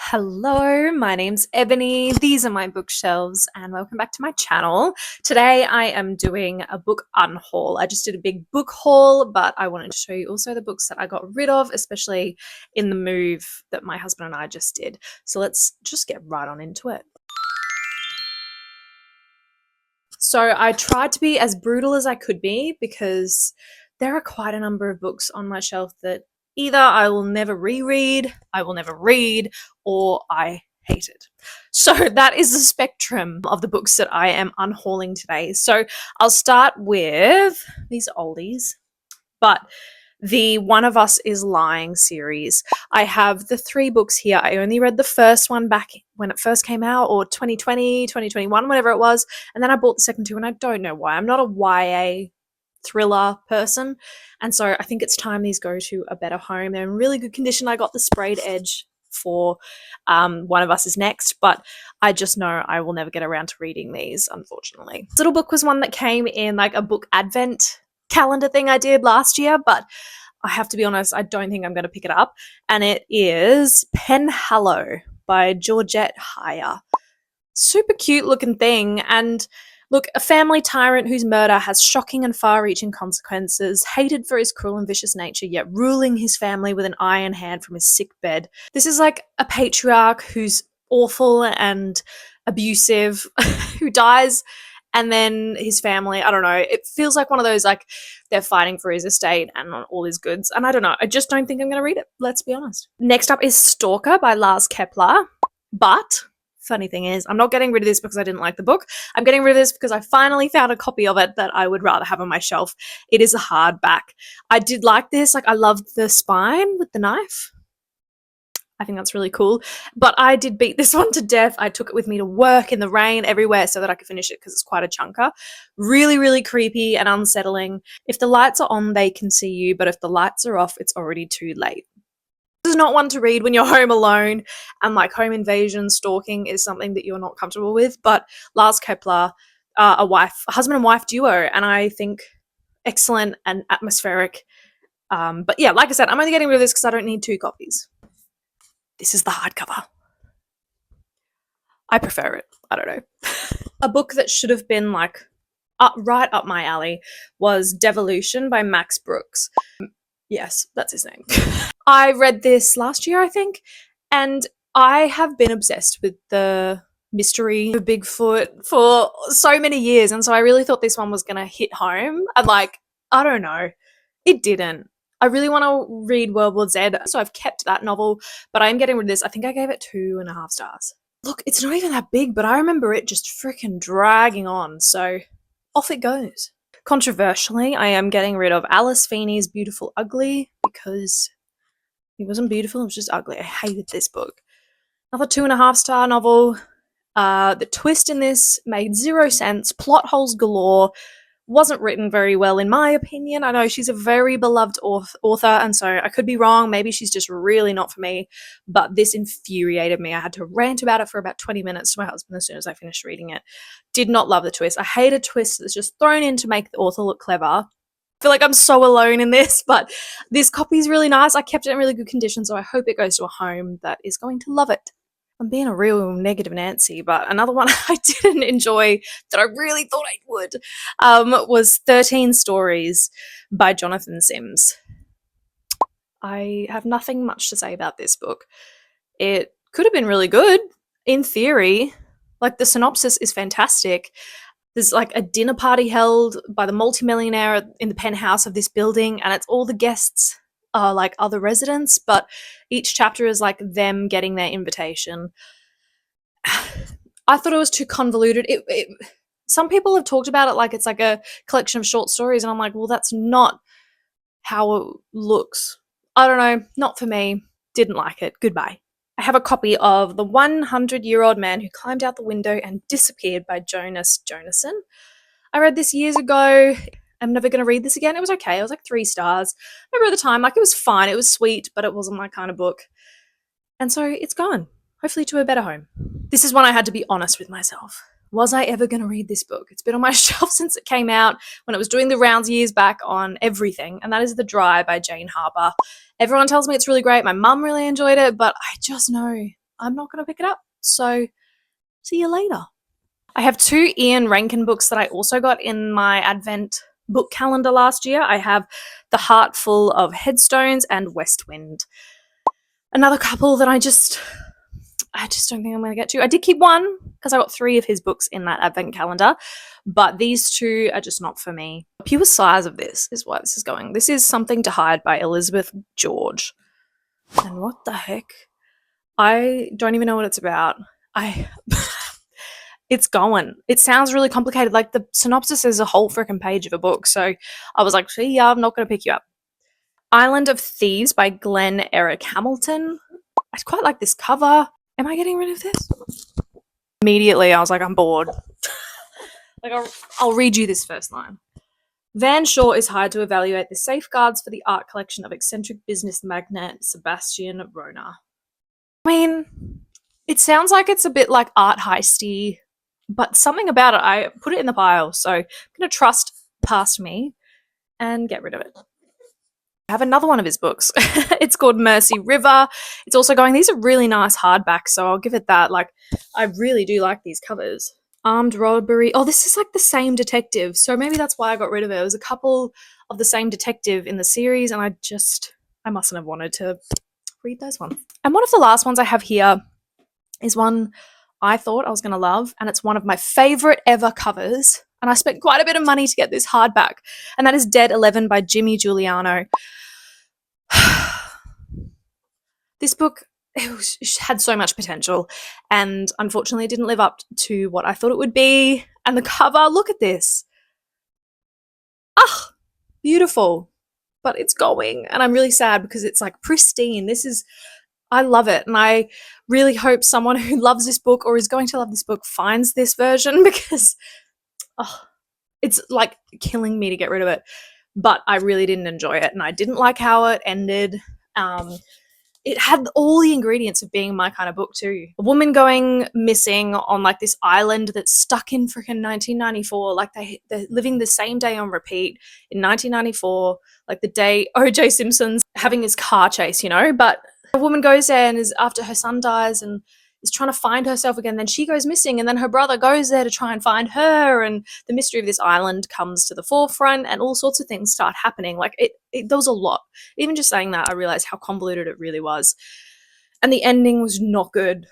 Hello, my name's Ebony. These are my bookshelves and welcome back to my channel. Today I am doing a book unhaul. I just did a big book haul, but I wanted to show you also the books that I got rid of, especially in the move that my husband and I just did. So let's just get right on into it. So I tried to be as brutal as I could be because there are quite a number of books on my shelf that either I will never reread, I will never read, or I hate it. So that is the spectrum of the books that I am unhauling today. So I'll start with these oldies, but the One of Us is Lying series. I have the 3 books here. I only read the first one back when it first came out, or 2020, 2021, whatever it was, and then I bought the second 2, and I don't know why. I'm not a YA thriller person, and so I think it's time these go to a better home. They're in really good condition. I got the sprayed edge for One of Us is Next, but I just know I will never get around to reading these, unfortunately. This little book was one that came in like a book advent calendar thing I did last year, but I have to be honest, I don't think I'm going to pick it up, and it is Penhallow by Georgette Heyer. Super cute looking thing, and look, a family tyrant whose murder has shocking and far-reaching consequences, hated for his cruel and vicious nature, yet ruling his family with an iron hand from his sick bed. This is like a patriarch who's awful and abusive, who dies, and then his family, I don't know, it feels like one of those, like, they're fighting for his estate and all his goods, and I don't know, I just don't think I'm going to read it, let's be honest. Next up is Stalker by Lars Kepler, but funny thing is, I'm not getting rid of this because I didn't like the book. I'm getting rid of this because I finally found a copy of it that I would rather have on my shelf. It is a hardback. I did like this. Like, I loved the spine with the knife. I think that's really cool. But I did beat this one to death. I took it with me to work in the rain everywhere so that I could finish it because it's quite a chunker. Really, really creepy and unsettling. If the lights are on, they can see you. But if the lights are off, it's already too late. This is not one to read when you're home alone, and like home invasion, stalking is something that you're not comfortable with. But Lars Kepler, a husband and wife duo, and I think excellent and atmospheric. But yeah, like I said, I'm only getting rid of this because I don't need 2 copies. This is the hardcover. I prefer it. I don't know. A book that should have been like right up my alley was Devolution by Max Brooks. Yes, that's his name. I read this last year, I think, and I have been obsessed with the mystery of Bigfoot for so many years, and so I really thought this one was going to hit home, and like, I don't know, it didn't. I really want to read World War Z, so I've kept that novel, but I'm getting rid of this. I think I gave it 2.5 stars. Look, it's not even that big, but I remember it just freaking dragging on, so off it goes. Controversially, I am getting rid of Alice Feeney's Beautiful Ugly because it wasn't beautiful, it was just ugly. I hated this book. Another 2.5 star novel. The twist in this made 0 sense. Plot holes galore. Wasn't written very well, in my opinion. I know she's a very beloved author, and so I could be wrong. Maybe she's just really not for me, but this infuriated me. I had to rant about it for about 20 minutes to my husband as soon as I finished reading it. Did not love the twist. I hate a twist that's just thrown in to make the author look clever. I feel like I'm so alone in this, but this copy is really nice. I kept it in really good condition, so I hope it goes to a home that is going to love it. I'm being a real negative Nancy, but another one I didn't enjoy that I really thought I would was 13 Stories by Jonathan Sims. I have nothing much to say about this book. It could have been really good, in theory. Like, the synopsis is fantastic. There's like a dinner party held by the multimillionaire in the penthouse of this building, and it's all the guests are like other residents, but each chapter is like them getting their invitation. I thought it was too convoluted. Some people have talked about it like it's like a collection of short stories, and I'm like, well, that's not how it looks. I don't know, not for me. Didn't like it. Goodbye. I have a copy of The 100-Year-Old Man Who Climbed Out the Window and Disappeared by Jonas Jonasson. I read this years ago. I'm never going to read this again. It was okay. It was like 3 stars. I remember at the time, like, it was fine. It was sweet, but it wasn't my kind of book. And so it's gone. Hopefully to a better home. This is one I had to be honest with myself. Was I ever going to read this book? It's been on my shelf since it came out, when it was doing the rounds years back on everything, and that is The Dry by Jane Harper. Everyone tells me it's really great. My mum really enjoyed it, but I just know I'm not going to pick it up. So see you later. I have 2 Ian Rankin books that I also got in my Advent book calendar last year. I have The Heart Full of Headstones and West Wind. Another couple that I just don't think I'm going to get to. I did keep one because I got 3 of his books in that Advent calendar, but these 2 are just not for me. The pure size of this is why this is going. This is Something to Hide by Elizabeth George. And what the heck? I don't even know what it's about. It's going. It sounds really complicated. Like the synopsis is a whole freaking page of a book. So I was like, see, yeah, I'm not going to pick you up. Island of Thieves by Glenn Eric Hamilton. I quite like this cover. Am I getting rid of this? Immediately, I was like, I'm bored. Like, I'll read you this first line. Van Shaw is hired to evaluate the safeguards for the art collection of eccentric business magnate Sebastian Rona. I mean, it sounds like it's a bit like art heisty, but something about it, I put it in the pile. So I'm going to trust past me and get rid of it. I have another one of his books. It's called Mercy River. It's also going, these are really nice hardbacks, so I'll give it that. Like, I really do like these covers. Armed Robbery. Oh, this is like the same detective, so maybe that's why I got rid of it. It was a couple of the same detective in the series, and I mustn't have wanted to read those ones. And one of the last ones I have here is one I thought I was going to love, and it's one of my favorite ever covers, and I spent quite a bit of money to get this hardback, and that is Dead 11 by Jimmy Giuliano. This book had so much potential, and unfortunately it didn't live up to what I thought it would be. And the cover, look at this. Ah, beautiful. But it's going, and I'm really sad because it's like pristine. I love it, and I really hope someone who loves this book or is going to love this book finds this version, because it's like killing me to get rid of it. But I really didn't enjoy it, and I didn't like how it ended. It had all the ingredients of being my kind of book too. A woman going missing on like this island that's stuck in freaking 1994. Like they're living the same day on repeat in 1994, like the day O.J. Simpson's having his car chase, you know. But a woman goes there and is after her son dies and is trying to find herself again. Then she goes missing, and then her brother goes there to try and find her, and the mystery of this island comes to the forefront, and all sorts of things start happening. Like there was a lot. Even just saying that, I realized how convoluted it really was, and the ending was not good.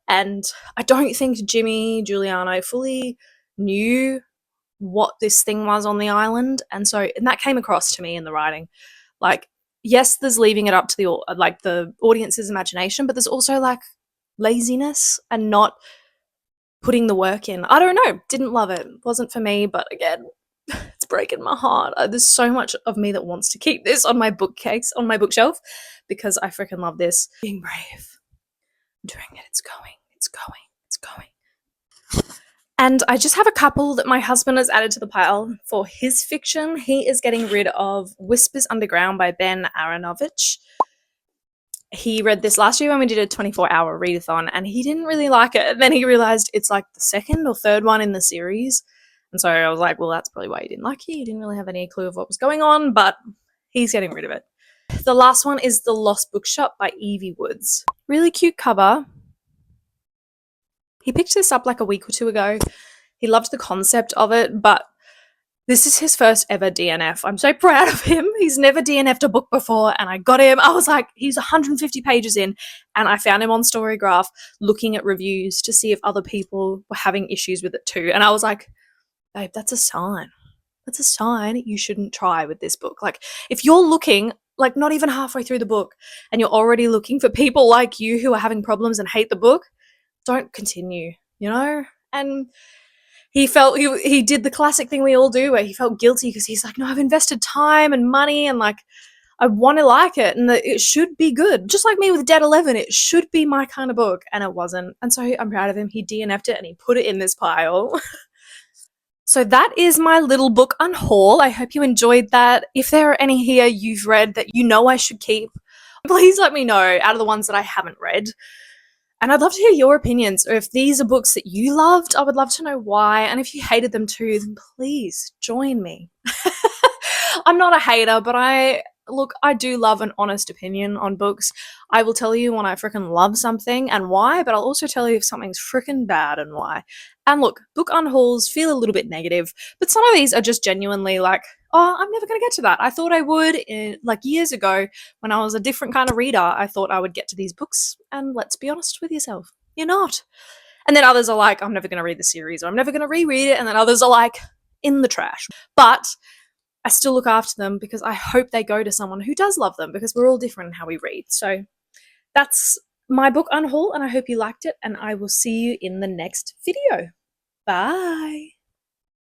And I don't think Jimmy Giuliano fully knew what this thing was on the island, and that came across to me in the writing. Like, yes, there's leaving it up to the audience's imagination, but there's also like laziness and not putting the work in. I don't know. Didn't love it. Wasn't for me, but again, it's breaking my heart. There's so much of me that wants to keep this on my bookcase, on my bookshelf, because I freaking love this. Being brave. I'm doing it. It's going. It's going. It's going. And I just have a couple that my husband has added to the pile for his fiction. He is getting rid of Whispers Underground by Ben Aronovich. He read this last year when we did a 24-hour readathon, and he didn't really like it. And then he realized it's like the second or third one in the series. And so I was like, well, that's probably why he didn't like it. He didn't really have any clue of what was going on, but he's getting rid of it. The last one is The Lost Bookshop by Evie Woods. Really cute cover. He picked this up like a week or 2 ago. He loved the concept of it, but this is his first ever DNF. I'm so proud of him. He's never DNF'd a book before, and I got him. I was like, he's 150 pages in, and I found him on Storygraph looking at reviews to see if other people were having issues with it too. And I was like, babe, that's a sign. That's a sign you shouldn't try with this book. Like, if you're looking, like not even halfway through the book, and you're already looking for people like you who are having problems and hate the book, don't continue, you know? And he did the classic thing we all do where he felt guilty because he's like, no, I've invested time and money and like I want to like it and it should be good. Just like me with Dead 11, it should be my kind of book, and it wasn't. And so I'm proud of him. He DNF'd it and he put it in this pile. So that is my little book unhaul. I hope you enjoyed that. If there are any here you've read that you know I should keep, please let me know out of the ones that I haven't read. And I'd love to hear your opinions, or if these are books that you loved, I would love to know why. And if you hated them too, then please join me. I'm not a hater, but I look, I do love an honest opinion on books. I will tell you when I freaking love something and why, but I'll also tell you if something's freaking bad and why. And look, book unhauls feel a little bit negative, but some of these are just genuinely like, oh, I'm never going to get to that. I thought I would like years ago when I was a different kind of reader. I thought I would get to these books, and let's be honest with yourself, you're not. And then others are like, I'm never going to read the series or I'm never going to reread it. And then others are like, in the trash. But I still look after them because I hope they go to someone who does love them, because we're all different in how we read. So that's my book unhaul, and I hope you liked it, and I will see you in the next video. Bye.